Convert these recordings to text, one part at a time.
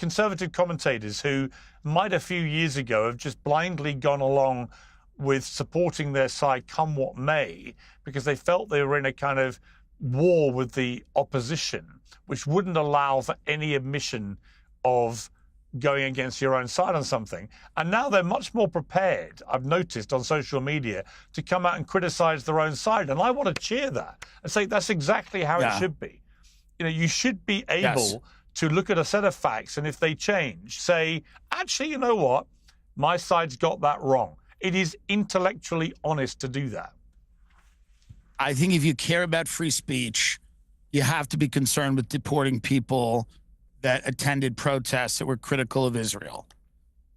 conservative commentators who might a few years ago have just blindly gone along with supporting their side come what may, because they felt they were in a kind of war with the opposition, which wouldn't allow for any admission of going against your own side on something. And now they're much more prepared, I've noticed on social media, to come out and criticize their own side. And I want to cheer that and say that's exactly how it should be. You know, you should be able to look at a set of facts, and if they change, say, actually, you know what? My side's got that wrong. It is intellectually honest to do that. I think if you care about free speech, you have to be concerned with deporting people that attended protests that were critical of Israel.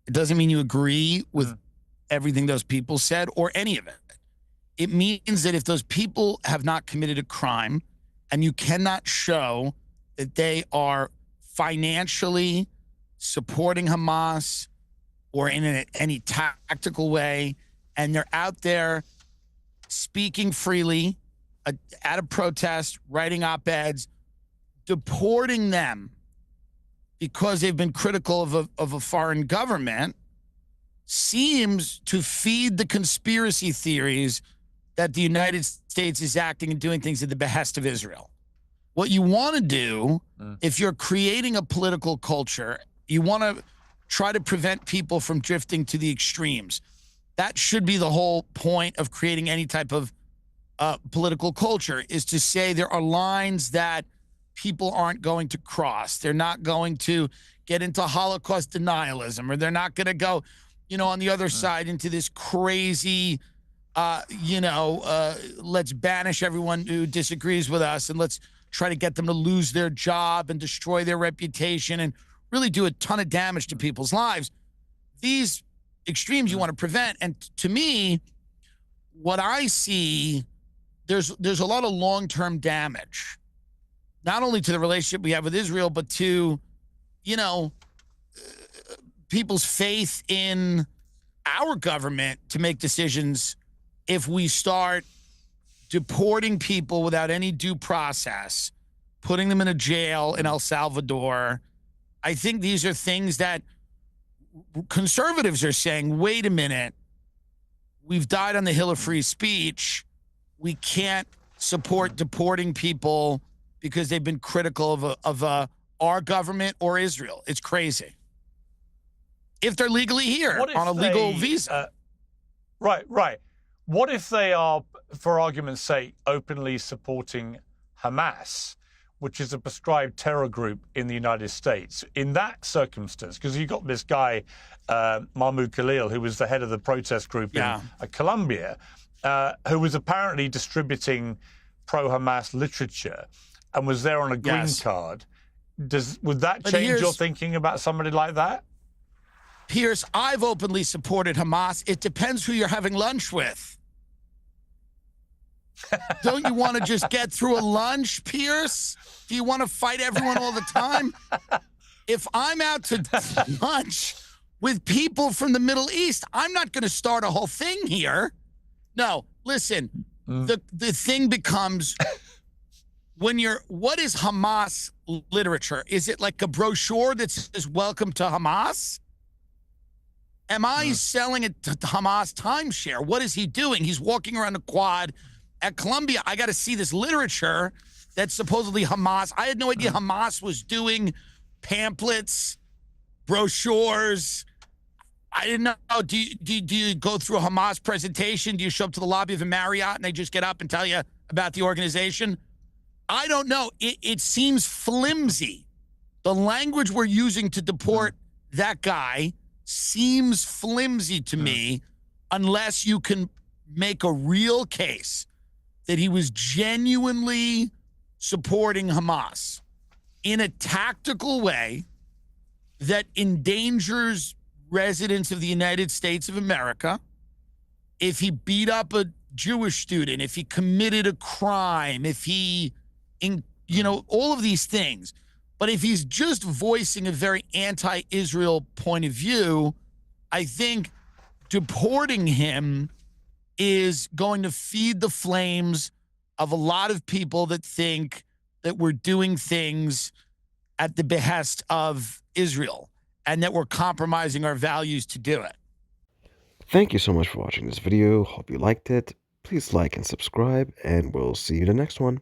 It doesn't mean you agree with everything those people said or any of it. It means that if those people have not committed a crime and you cannot show that they are financially supporting Hamas or in any tactical way, and they're out there speaking freely at a protest, writing op-eds, deporting them because they've been critical of a foreign government, seems to feed the conspiracy theories that the United States is acting and doing things at the behest of Israel. What you want to do, if you're creating a political culture, you want to try to prevent people from drifting to the extremes. That should be the whole point of creating any type of political culture, is to say there are lines that people aren't going to cross. They're not going to get into Holocaust denialism, or they're not going to go, you know, on the other side into this crazy, let's banish everyone who disagrees with us and let's try to get them to lose their job and destroy their reputation and really do a ton of damage to people's lives. These extremes you want to prevent. And to me, what I see, there's a lot of long-term damage, not only to the relationship we have with Israel, but to, people's faith in our government to make decisions. If we start deporting people without any due process, putting them in a jail in El Salvador, I think these are things that conservatives are saying, wait a minute, we've died on the hill of free speech. We can't support deporting people because they've been critical of our government or Israel. It's crazy. If they're legally here on a legal visa. Right. What if they are, for argument's sake, openly supporting Hamas, which is a prescribed terror group in the United States? In that circumstance, because you got this guy, Mahmoud Khalil, who was the head of the protest group in Colombia, who was apparently distributing pro-Hamas literature and was there on a green card. Would that change your thinking about somebody like that? Piers, I've openly supported Hamas. It depends who you're having lunch with. Don't you want to just get through a lunch, Piers? Do you want to fight everyone all the time? If I'm out to lunch with people from the Middle East, I'm not going to start a whole thing here. No, listen, the thing becomes what is Hamas literature? Is it like a brochure that says welcome to Hamas? Am I selling it to Hamas timeshare? What is he doing? He's walking around the quad at Columbia. I got to see this literature that's supposedly Hamas. I had no idea Hamas was doing pamphlets, brochures. I didn't know. Do you go through a Hamas presentation? Do you show up to the lobby of a Marriott and they just get up and tell you about the organization? I don't know. It seems flimsy. The language we're using to deport that guy seems flimsy to me, unless you can make a real case that he was genuinely supporting Hamas in a tactical way that endangers residents of the United States of America. If he beat up a Jewish student, if he committed a crime, if he, all of these things. But if he's just voicing a very anti-Israel point of view, I think deporting him is going to feed the flames of a lot of people that think that we're doing things at the behest of Israel and that we're compromising our values to do it. Thank you so much for watching this video. Hope you liked it. Please like and subscribe, and we'll see you in the next one.